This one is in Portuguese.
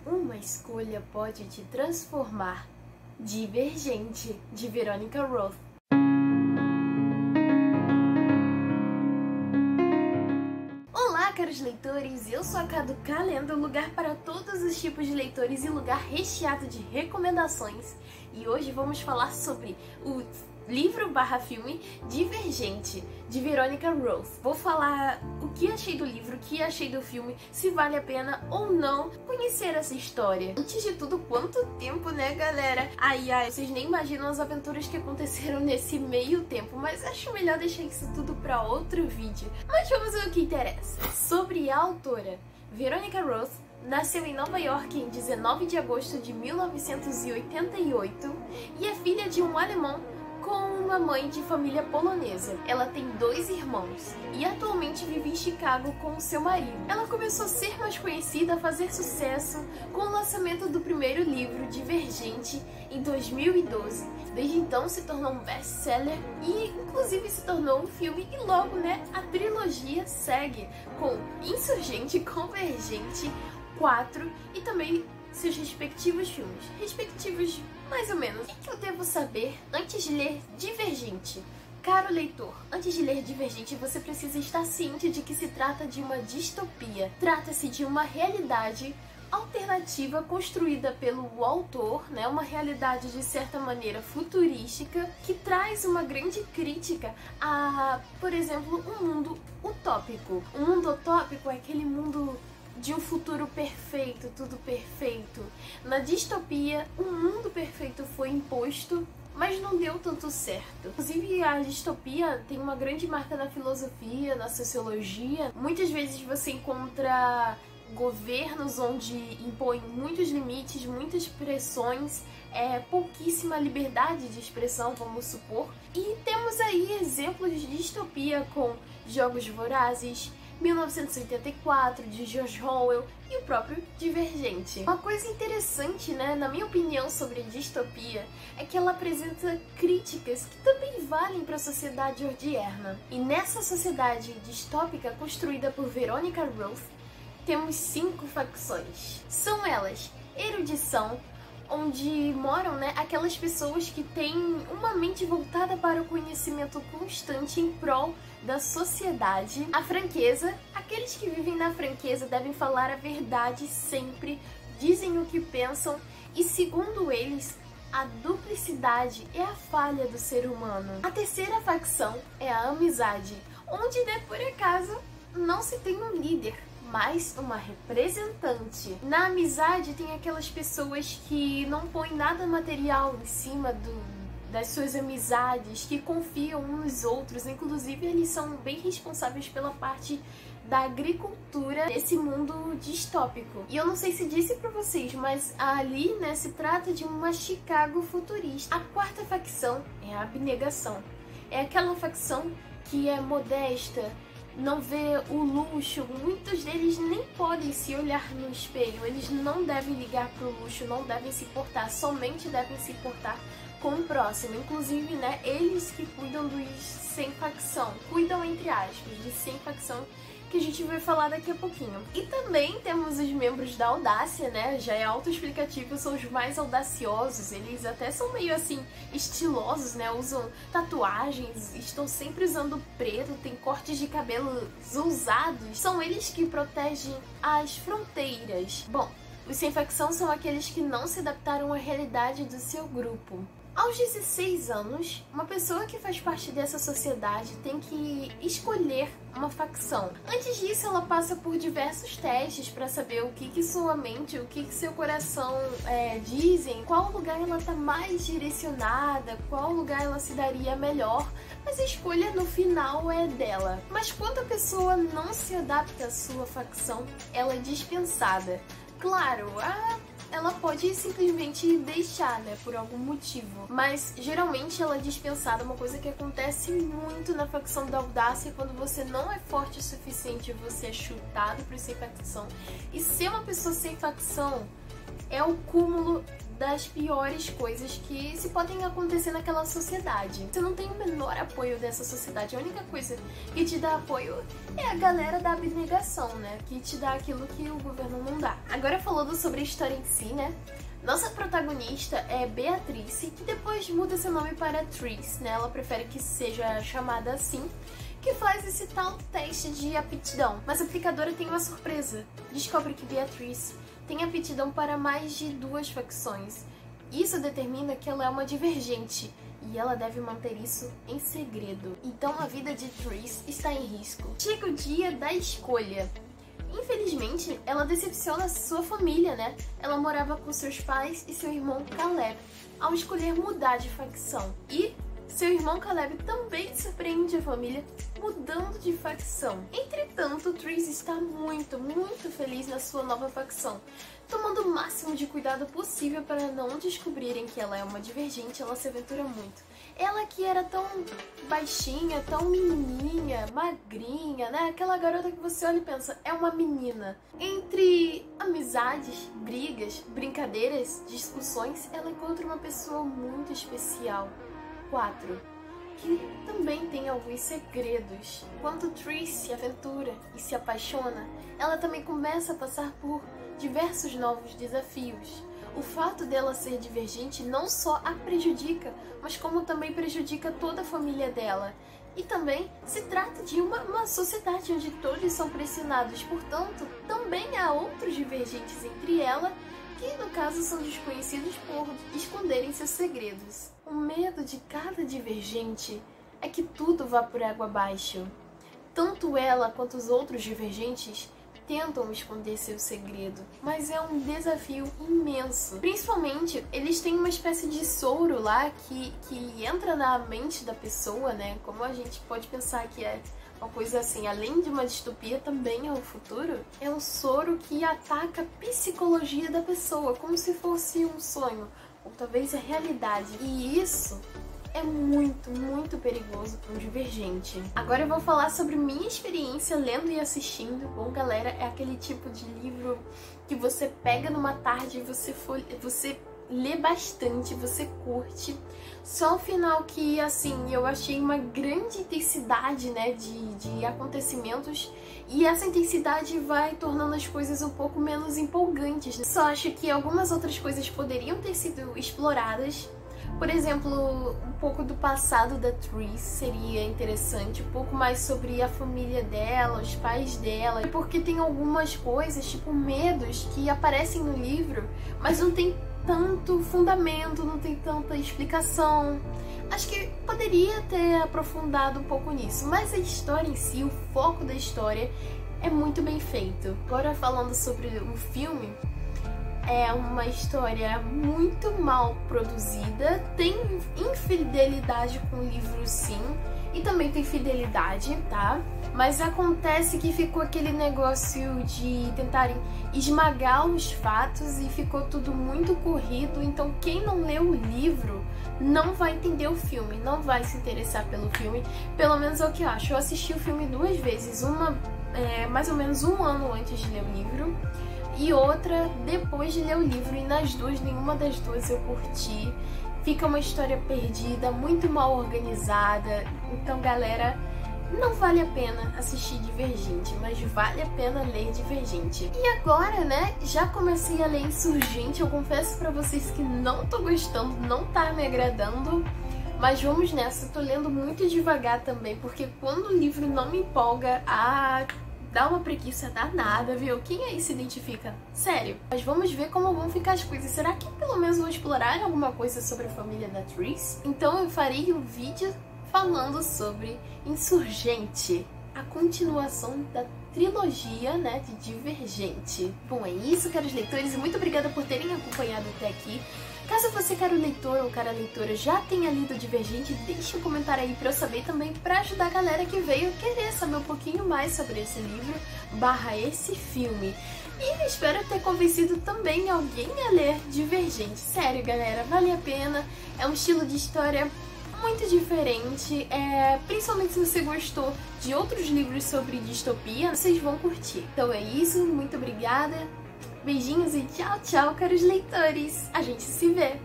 Uma escolha pode te transformar. Divergente, de Veronica Roth. Olá, caros leitores! Eu sou a Caduca lendo, lugar para todos os tipos de leitores e lugar recheado de recomendações. E hoje vamos falar sobre o livro/filme Divergente, de Veronica Roth. Vou falar o que achei do livro, o que achei do filme, se vale a pena ou não conhecer essa história. Antes de tudo, quanto tempo, né, galera? Ai, vocês nem imaginam as aventuras que aconteceram nesse meio tempo, mas acho melhor deixar isso tudo para outro vídeo. Mas vamos ver o que interessa. Sobre a autora, Veronica Roth nasceu em Nova York em 19 de agosto de 1988 e é filha de um alemão com uma mãe de família polonesa. Ela tem 2 irmãos e atualmente vive em Chicago com o seu marido. Ela começou a ser mais conhecida, a fazer sucesso com o lançamento do primeiro livro, Divergente, em 2012. Desde então se tornou um best-seller e inclusive se tornou um filme e logo, né, a trilogia segue com Insurgente, Convergente, 4 e também seus respectivos filmes. Respectivos, mais ou menos. O que eu devo saber antes de ler Divergente? Caro leitor, antes de ler Divergente, você precisa estar ciente de que se trata de uma distopia. Trata-se de uma realidade alternativa construída pelo autor, né, uma realidade de certa maneira futurística, que traz uma grande crítica a, por exemplo, um mundo utópico. Um mundo utópico é aquele mundo de um futuro perfeito, tudo perfeito. Na distopia, um mundo perfeito foi imposto, mas não deu tanto certo. Inclusive, a distopia tem uma grande marca na filosofia, na sociologia. Muitas vezes você encontra governos onde impõem muitos limites, muitas pressões, pouquíssima liberdade de expressão, vamos supor. E temos aí exemplos de distopia com Jogos Vorazes, 1984, de George Orwell e o próprio Divergente. Uma coisa interessante, né, na minha opinião sobre a distopia, é que ela apresenta críticas que também valem para a sociedade odierna. E nessa sociedade distópica construída por Veronica Roth, temos 5 facções. São elas: erudição, onde moram, né, aquelas pessoas que têm uma mente voltada para o conhecimento constante em prol da sociedade. A franqueza, aqueles que vivem na franqueza devem falar a verdade sempre, dizem o que pensam e, segundo eles, a duplicidade é a falha do ser humano. A terceira facção é a amizade, onde, né, por acaso, não se tem um líder, mas uma representante. Na amizade tem aquelas pessoas que não põem nada material em cima das suas amizades, que confiam uns nos outros, inclusive eles são bem responsáveis pela parte da agricultura desse mundo distópico. E eu não sei se disse pra vocês, mas ali, né, se trata de uma Chicago futurista. A quarta facção é a abnegação. É aquela facção que é modesta, não vê o luxo. Muitos deles nem podem se olhar no espelho, eles não devem ligar pro luxo, não devem se portar, somente devem se portar com o próximo. Inclusive, né, eles que cuidam dos sem facção, cuidam entre aspas, de sem facção, que a gente vai falar daqui a pouquinho. E também temos os membros da audácia, né, já é autoexplicativo, são os mais audaciosos, eles até são meio assim estilosos, né, usam tatuagens, estão sempre usando preto, tem cortes de cabelo ousados, são eles que protegem as fronteiras. Bom, os sem facção são aqueles que não se adaptaram à realidade do seu grupo. Aos 16 anos, uma pessoa que faz parte dessa sociedade tem que escolher uma facção. Antes disso, ela passa por diversos testes para saber o que sua mente, o que seu coração dizem, qual lugar ela está mais direcionada, qual lugar ela se daria melhor, mas a escolha no final é dela. Mas quando a pessoa não se adapta à sua facção, ela é dispensada. Claro, ela pode simplesmente deixar, né, por algum motivo. Mas geralmente ela é dispensada, uma coisa que acontece muito na facção da audácia. Quando você não é forte o suficiente, você é chutado por sem facção. E ser uma pessoa sem facção é o cúmulo das piores coisas que se podem acontecer naquela sociedade. Você não tem o menor apoio dessa sociedade, a única coisa que te dá apoio é a galera da abnegação, né? Que te dá aquilo que o governo não dá. Agora falando sobre a história em si, né? Nossa protagonista é Beatrice, que depois muda seu nome para Tris, né? Ela prefere que seja chamada assim, que faz esse tal teste de aptidão. Mas a aplicadora tem uma surpresa. Descobre que Beatrice tem aptidão para mais de 2 facções. Isso determina que ela é uma divergente e ela deve manter isso em segredo. Então a vida de Tris está em risco. Chega o dia da escolha. Infelizmente, ela decepciona sua família, né? Ela morava com seus pais e seu irmão Caleb ao escolher mudar de facção. E seu irmão Caleb também surpreende a família mudando de facção. Entretanto, Tris está muito feliz na sua nova facção, tomando o máximo de cuidado possível para não descobrirem que ela é uma divergente. Ela se aventura muito. Ela que era tão baixinha, tão menininha, magrinha, né? Aquela garota que você olha e pensa, é uma menina. Entre amizades, brigas, brincadeiras, discussões, ela encontra uma pessoa muito especial. 4. Que também tem alguns segredos. Quando Tris se aventura e se apaixona, ela também começa a passar por diversos novos desafios. O fato dela ser divergente não só a prejudica, mas como também prejudica toda a família dela. E também se trata de uma sociedade onde todos são pressionados, portanto, também há outros divergentes entre ela, que no caso são desconhecidos por esconderem seus segredos. O medo de cada divergente é que tudo vá por água abaixo. Tanto ela quanto os outros divergentes tentam esconder seu segredo, mas é um desafio imenso. Principalmente, eles têm uma espécie de soro lá que entra na mente da pessoa, né? Como a gente pode pensar que é uma coisa assim, além de uma distopia, também é o futuro. É um soro que ataca a psicologia da pessoa, como se fosse um sonho, ou talvez a realidade. E isso é muito perigoso para um divergente. Agora eu vou falar sobre minha experiência lendo e assistindo. Bom, galera, é aquele tipo de livro que você pega numa tarde e você lê bastante, você curte. Só o final que, assim, eu achei uma grande intensidade, né, de acontecimentos, e essa intensidade vai tornando as coisas um pouco menos empolgantes, né? Só acho que algumas outras coisas poderiam ter sido exploradas. Por exemplo, um pouco do passado da Tris seria interessante, um pouco mais sobre a família dela, os pais dela, porque tem algumas coisas, tipo medos, que aparecem no livro, mas não tem tanto fundamento, não tem tanta explicação. Acho que poderia ter aprofundado um pouco nisso, mas a história em si, o foco da história é muito bem feito. Agora falando sobre o filme, é uma história muito mal produzida, tem infidelidade com o livro sim, e também tem fidelidade, tá? Mas acontece que ficou aquele negócio de tentarem esmagar os fatos e ficou tudo muito corrido, então quem não leu o livro não vai entender o filme, não vai se interessar pelo filme, pelo menos é o que eu acho. Eu assisti o filme 2 vezes, uma mais ou menos 1 ano antes de ler o livro, e outra depois de ler o livro, e nas duas, nenhuma das duas eu curti. Fica uma história perdida, muito mal organizada. Então, galera, não vale a pena assistir Divergente, mas vale a pena ler Divergente. E agora, né, já comecei a ler Insurgente. Eu confesso pra vocês que não tô gostando, não tá me agradando, mas vamos nessa. Tô lendo muito devagar também, porque quando o livro não me empolga, dá uma preguiça danada, viu? Quem aí se identifica? Sério. Mas vamos ver como vão ficar as coisas. Será que pelo menos vão explorar alguma coisa sobre a família da Tris? Então eu farei um vídeo falando sobre Insurgente, a continuação da trilogia, né, de Divergente. Bom, é isso, caros leitores, e muito obrigada por terem acompanhado até aqui. Caso você, caro leitor ou cara leitora, já tenha lido Divergente, deixe um comentário aí pra eu saber também, pra ajudar a galera que veio querer saber um pouquinho mais sobre esse livro / esse filme. E espero ter convencido também alguém a ler Divergente. Sério, galera, vale a pena. É um estilo de história muito diferente, principalmente se você gostou de outros livros sobre distopia, vocês vão curtir. Então é isso, muito obrigada Beijinhos e tchau, tchau, caros leitores! A gente se vê!